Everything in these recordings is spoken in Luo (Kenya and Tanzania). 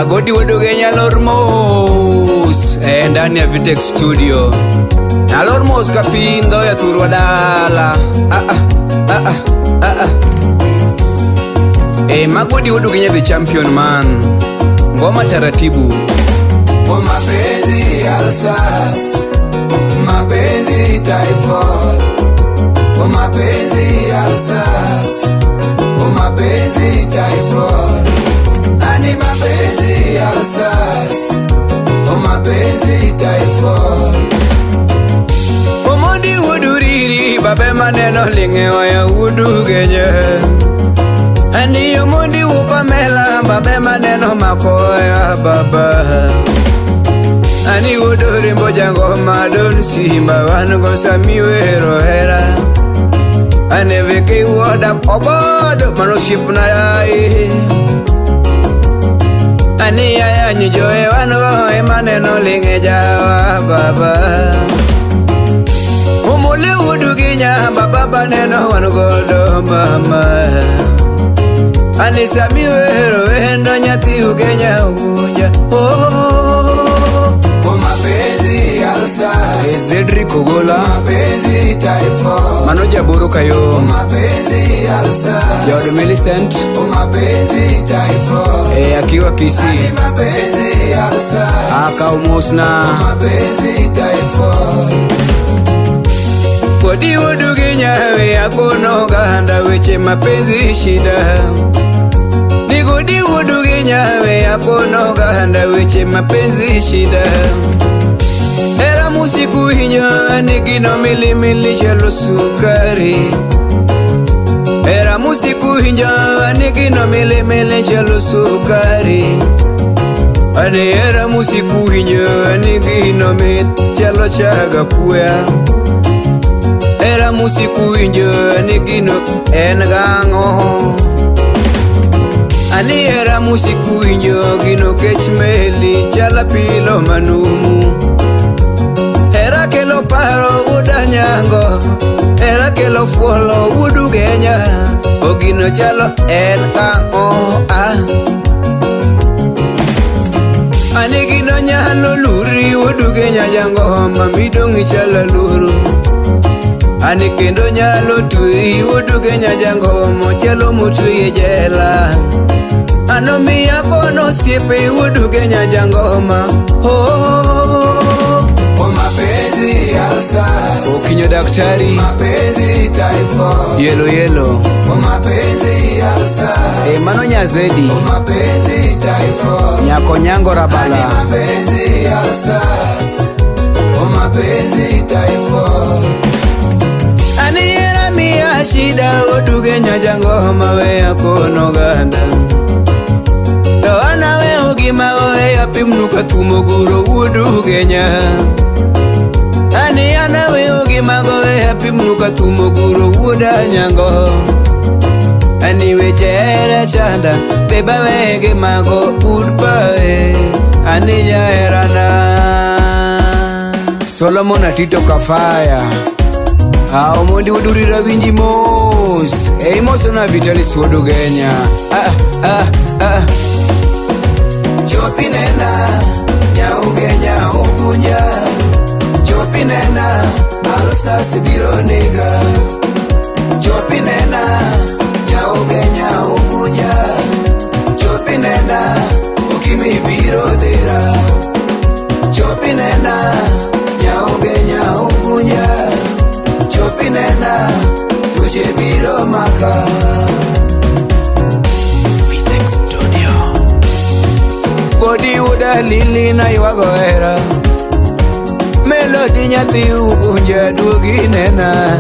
Godi Wadugenya Lormos ndani ya Vitex Studio na Lormos kapindo ya Thurwa dala. Magodi Wadugenya the champion man, ngoma taratibu. Oh mapenzi Alsas, mapenzi Typhoid. Oh mapenzi Alsas, oh mapenzi Typhoid. Ani mapenzi Alsas, oh mapenzi Typhoid. Omondi Wuduriri babe maneno lingewa ya Wudugenya. Ani omondi Wupamela babe maneno makoya baba. Ani Wuduri mboja ngoma don simba wango samiwero hera. Ani viki woda obodo manoship na yai. Ani ya nyijoe wango emaneno lingejawa baba. Umule Wudugenya baba baneno wango do mama. Ani samiwero endo nyati ugenya uja. Oh mapenzi Alsas, Zedri Kogola, mapenzi Typhoid. Manoja Buruka yo, Oh mapenzi Alsas, Jod Millicent, oh mapenzi Typhoid. Akiwa Kisi, Ani mapenzi Alsas, Aka Umosna, mapenzi Typhoid. Godi Wadugenya we akono ganda weche mapenzi shida. Ni Godi Wadugenya we akono ganda weche mapenzi shida. Era musiku hinya ni gino milimili chelo sukari. Era musiku hinya ni gino milimili chelo sukari. Ani era musiku hinya ni gino mit chelo chaga puya. Era musiku hinya ni gino engango. Ani era musiku hinya gino kechmeli chala pilo manumu. Era kelo paro udanyango, era kelo fuolo Wudugenya, ogino chalo N-A-O-A. Ani gino nyalo luri Wudugenya jango mamidongi chala luru. Ani kendo nyalo tui Wudugenya jango mochelo mutui jela. Ano miya kono siepe Wudugenya jangoma. Oh mapenzi Alsas, Okinyo daktari, mapenzi Typhoid. yelo. Oh mapenzi Alsas, Mano Nyazedi, oh mapenzi Typhoid. Nyako Nyango Ani Rabala. mapenzi Alsas, oh mapenzi Typhoid. Ani era miya shida Wudugenya jango mawe akono ganda. Doana we ugima we apimnuka tumoguro Wudugenya. Ani ana we ugima we apimnuka tumoguro Wudanyango. Ani we jere chanda beba we gimago udpae. Ani jaerana Solomon Atito Kafaya. Omondi Wudurira winji mos. Moso na Vitalis Wudugenya. Chopi nena, Nyaugenya ukunja. Chopi nena, Alsas biro nega. Chopi nena, Nyaugenya ukunja. Chopi nena, ukimi biro dera. Chopi nena, Nyaugenya ukunja. Chopi nena, tuche biro maka. Godi Wudalili na iwagoera. Melody nyathi ukunja dugi nena.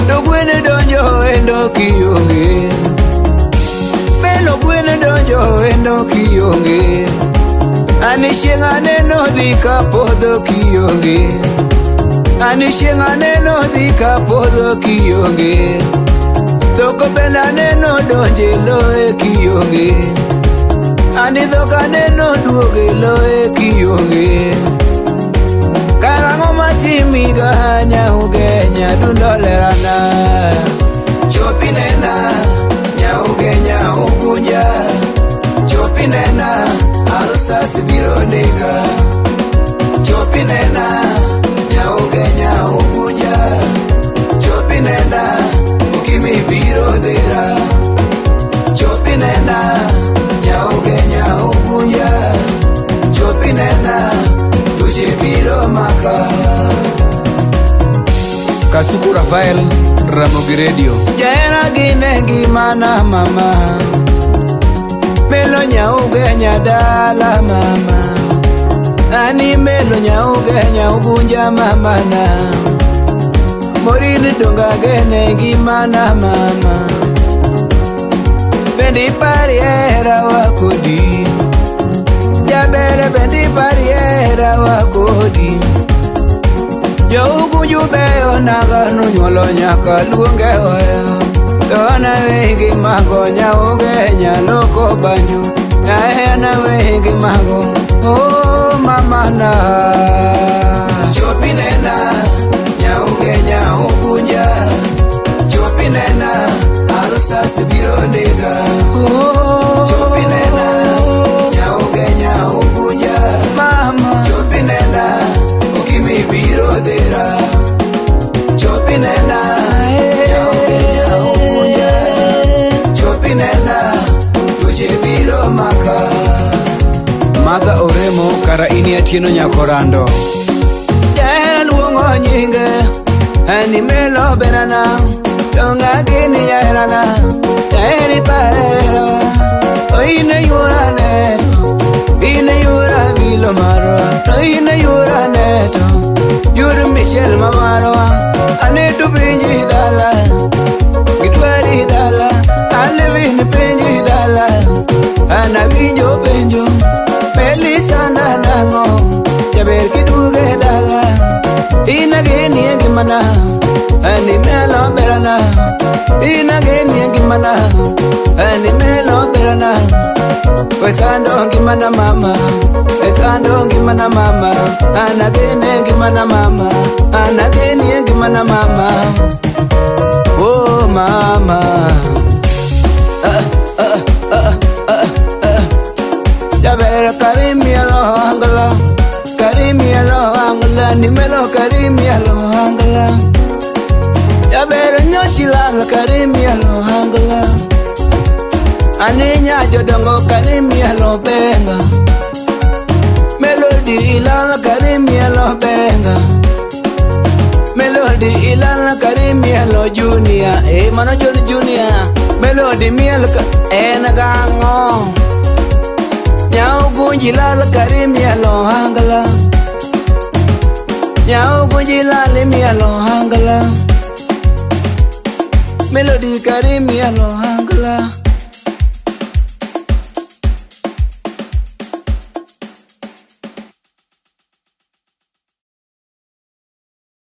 Dogwene donjo endo kionge. Melo gwene donjo endo kionge. Ani shiengane no dhika podho kionge. Ani shiengane no dhika podho kionge. Dhoko benane no donje loe kionge. Ani dhoka neno duoge loe kionge. Karango matimiga Nyaugenya dundolerana. Chopi nena, Nyaugenya ukunja. Chopi chopi nena alusasi biro nega, chopi nena nyauge nyauguja, chopi nena ukimi biro dera, chopi nena nyauge nyauguja, chopi nena tushi biro maka. Kasuku Rafael, Ramogi Radio. Jera ginengi mana mama, melo nyauge nyadala mama, ani melo nyauge nyaugunja mama na, morini donga genengi mana mama, bendi pariera wakodi, jabere bendi pariera wakodi. Yaugu jubeyo naganu nyolo nyaka luonge oya, dona wegi mago nyauge nyaloko banyo, na wegi mago oh mama na. Chopi nena nyauge nyauguja, chopi nena alusasi biro nega, chopi nena nyauge nyauguja mama, chopi nena ukimi biro dera, chopi nena nyauge nyauguja, chopi nena tushi biro maka. Mother Oremo kara ini atieno nyakorando. Jera luongo nyinge ani melo benana, donga gini yairana, jairi parero, oine yura neto, ine yura vilo marwa, oine yura neto, yura Michelle mamarwa, ane tu pinji dala, gitwari dala, ane vini pinji dala, ana vinjo penjo, Melissa nanango, jaber kiduge dala, ina geni engimana, ani melo berana, ina geni engimana, ani melo berana, wesando ngimana mama, wesando ngimana mama, ana geni engimana mama, ana geni engimana mama, oh mama. Jaber karimi alo angala, karimi alo angala, nimelo karimi alo angala. Jaber nyoshila karimi alo angala, aninya jodongo karimi alo benga, melody ilala karimi alo benga, melody ilala karimi alo junior, mano junior, melody mielka enagango. Nyaugunji lal karimi alo angala, nyaugunji lal mi alo angala, melody karimi alo angala.